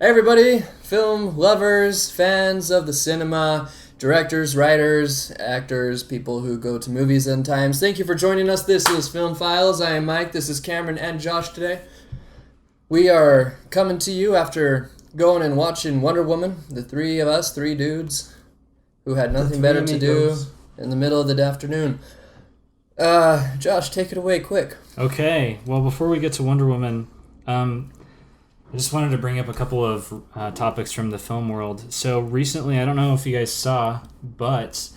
everybody, film lovers, fans of the cinema, directors, writers, actors, people who go to movies sometimes. Thank you for joining us. This is Film Files. I am Mike. This is Cameron and Josh today. We are coming to you after going and watching Wonder Woman. The three of us, three dudes, who had nothing better to do in the middle of the afternoon. Josh, take it away quick. Okay. Well, before we get to Wonder Woman, I just wanted to bring up a couple of topics from the film world. So recently, I don't know if you guys saw, but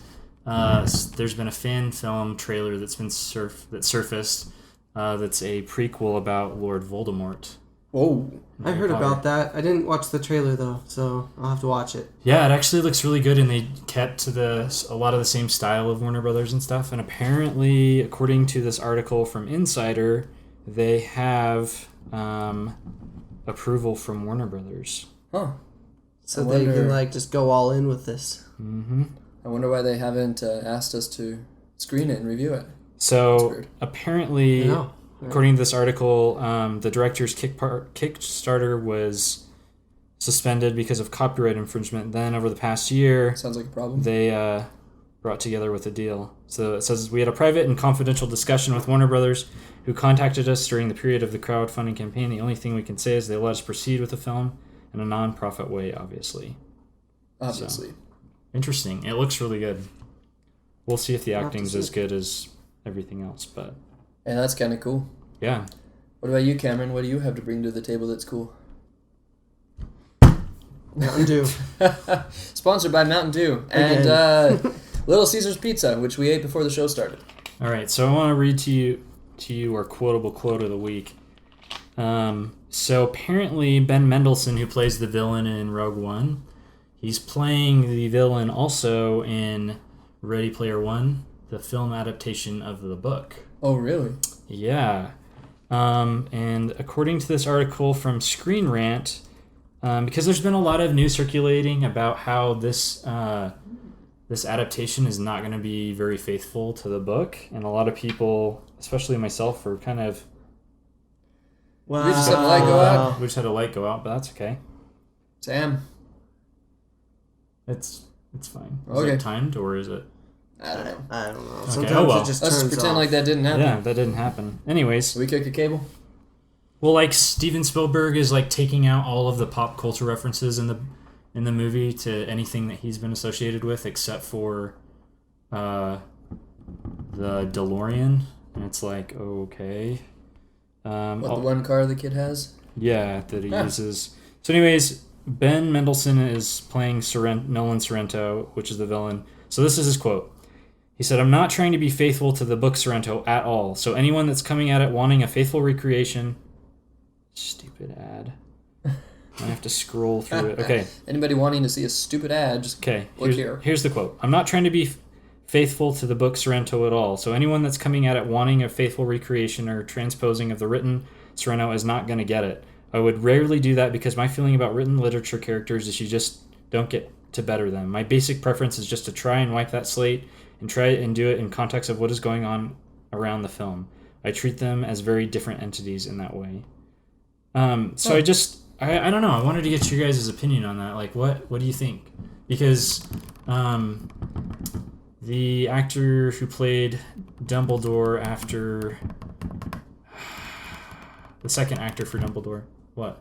there's been a fan film trailer that's been surfaced that's a prequel about Lord Voldemort. Whoa. I heard about that. I didn't watch the trailer, though, so I'll have to watch it. Yeah, it actually looks really good, and they kept to a lot of the same style of Warner Brothers and stuff. And apparently, according to this article from Insider, they have approval from Warner Brothers. Huh. So they can, just go all in with this. Mm-hmm. I wonder why they haven't asked us to screen it and review it. So, apparently, according to this article, the director's Kickstarter was suspended because of copyright infringement. Then, over the past year... Sounds like a problem. They brought together with a deal. So, it says, we had a private and confidential discussion with Warner Brothers, who contacted us during the period of the crowdfunding campaign. The only thing we can say is they let us proceed with the film in a non-profit way, obviously. Obviously. So, interesting. It looks really good. We'll see if the acting's as good as everything else, but... And that's kind of cool. Yeah. What about you, Cameron? What do you have to bring to the table that's cool? Mountain Dew. Sponsored by Mountain Dew. And Little Caesars Pizza, which we ate before the show started. All right, so I want to read to you our quotable quote of the week. So apparently Ben Mendelsohn, who plays the villain in Rogue One, he's playing the villain also in Ready Player One, the film adaptation of the book. Oh, really? Yeah. And according to this article from Screen Rant, because there's been a lot of news circulating about how this adaptation is not going to be very faithful to the book, and a lot of people, especially myself, are kind of... Wow. We just had a light go out. We just had a light go out, but that's okay. Sam. It's fine. Is okay. it timed, or is it... I don't know. Okay. Sometimes it just Let's turns pretend off. like that didn't happen. Yeah, that didn't happen. Anyways. We kick a cable? Well, Steven Spielberg is taking out all of the pop culture references in the movie to anything that he's been associated with, except for the DeLorean, and it's okay. The one car the kid has? Yeah, that he uses. So anyways, Ben Mendelsohn is playing Nolan Sorrento, which is the villain. So this is his quote. He said, "I'm not trying to be faithful to the book Sorrento at all, so anyone that's coming at it wanting a faithful recreation..." Stupid ad. I have to scroll through it. Okay. Anybody wanting to see a stupid ad, just look here. Here's the quote. "I'm not trying to be faithful to the book Sorrento at all, so anyone that's coming at it wanting a faithful recreation or transposing of the written Sorrento is not going to get it. I would rarely do that because my feeling about written literature characters is you just don't get to better them. My basic preference is just to try and wipe that slate and try and do it in context of what is going on around the film. I treat them as very different entities in that way." So I don't know. I wanted to get your guys' opinion on that. What do you think? Because the actor who played Dumbledore after... The second actor for Dumbledore. What?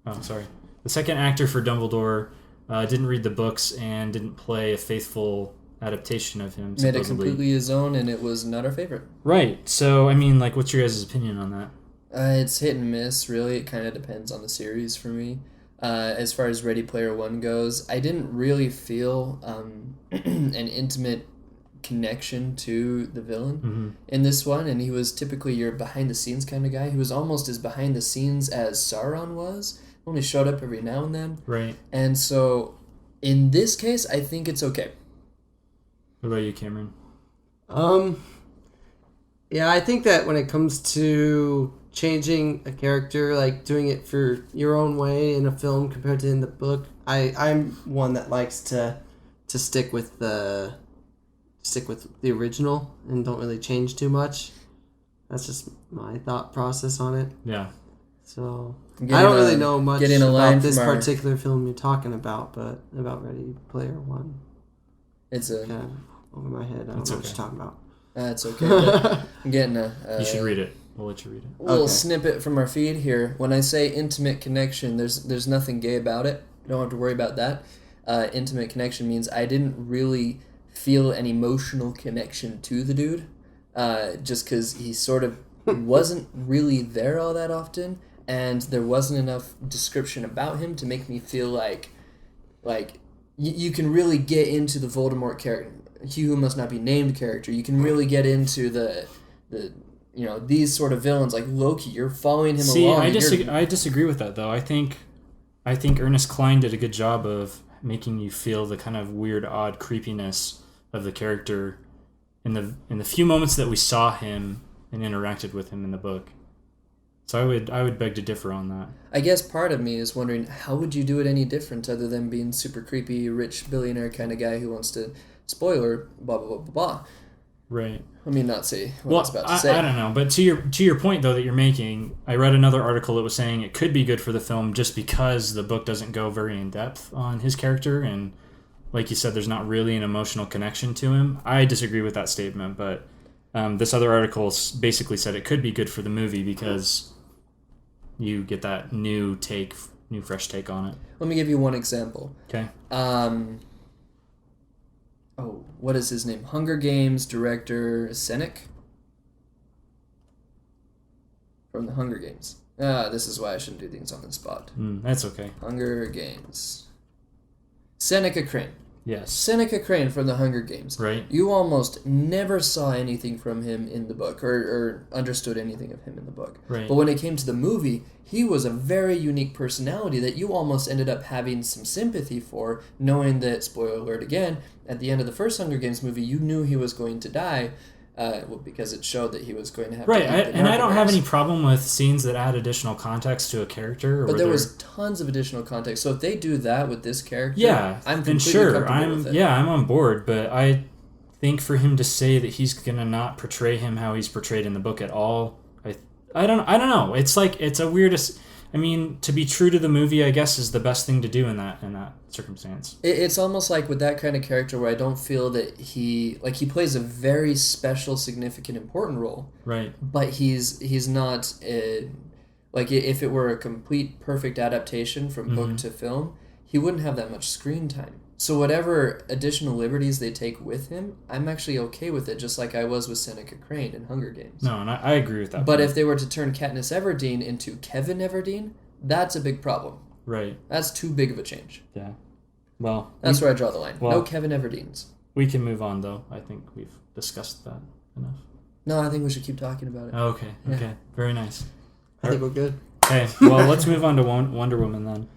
Oh, sorry. The second actor for Dumbledore didn't read the books and didn't play a faithful adaptation of him, supposedly. Made it completely his own, and it was not our favorite. Right. So, what's your guys' opinion on that? It's hit and miss, really. It kind of depends on the series for me. As far as Ready Player One goes, I didn't really feel an intimate connection to the villain in this one, and he was typically your behind-the-scenes kind of guy. He was almost as behind-the-scenes as Sauron was. Only showed up every now and then. Right. And so, in this case, I think it's okay. What about you, Cameron? Yeah, I think that when it comes to changing a character, doing it for your own way in a film compared to in the book, I'm one that likes to stick with the original and don't really change too much. That's just my thought process on it. Yeah. So Getting I don't a- really know much getting a line about this from our- particular film you're talking about, but about Ready Player One. It's a. Kind of over my head. I don't It's know what okay. you're talking about. That's okay. But I'm getting a. You should read it. We'll let you read it. Little Okay. snippet from our feed here. When I say intimate connection, there's nothing gay about it. You don't have to worry about that. Intimate connection means I didn't really feel an emotional connection to the dude, just because he sort of wasn't really there all that often, and there wasn't enough description about him to make me feel like you can really get into the Voldemort character, he who must not be named character. You can really get into the these sort of villains like Loki. You're following him along. I disagree with that though. I think Ernest Cline did a good job of making you feel the kind of weird, odd creepiness of the character in the few moments that we saw him and interacted with him in the book. So I would beg to differ on that. I guess part of me is wondering, how would you do it any different other than being super creepy, rich billionaire kind of guy who wants to, spoiler, blah, blah, blah, blah, blah. Right. Let me not say what I was about to say. I don't know. But to your point, though, that you're making, I read another article that was saying it could be good for the film just because the book doesn't go very in-depth on his character. And like you said, there's not really an emotional connection to him. I disagree with that statement, but this other article basically said it could be good for the movie because you get that new fresh take on it. Let me give you one example. Okay. What is his name? Hunger Games director Senec? From the Hunger Games. This is why I shouldn't do things on the spot. That's okay. Hunger Games. Seneca Crane. Yes. Seneca Crane from the Hunger Games. Right. You almost never saw anything from him in the book or understood anything of him in the book. Right. But when it came to the movie, he was a very unique personality that you almost ended up having some sympathy for, knowing that, spoiler alert again, at the end of the first Hunger Games movie, you knew he was going to die. Because it showed that he was going to have right, to eat the and I don't have narcotics. any problem with scenes that add additional context to a character. But there was tons of additional context. So if they do that with this character, I'm then completely sure, comfortable with it. I'm on board. But I think for him to say that he's gonna not portray him how he's portrayed in the book at all, I don't know. It's like it's a weirdest. I mean, to be true to the movie, I guess, is the best thing to do in that circumstance. It's almost like with that kind of character where I don't feel that he plays a very special, significant, important role. Right. But he's not if it were a complete, perfect adaptation from book to film, he wouldn't have that much screen time. So whatever additional liberties they take with him, I'm actually okay with it, just like I was with Seneca Crane in Hunger Games. No, and I agree with that. But if they were to turn Katniss Everdeen into Kevin Everdeen, that's a big problem. Right. That's too big of a change. Yeah. Well, That's where I draw the line. well- No Kevin Everdeens. we can move on, though. I think we've discussed that enough. No, I think we should keep talking about it. Okay. Yeah. Okay. Very nice. I think we're good. Okay. Well, let's move on to Wonder Woman then.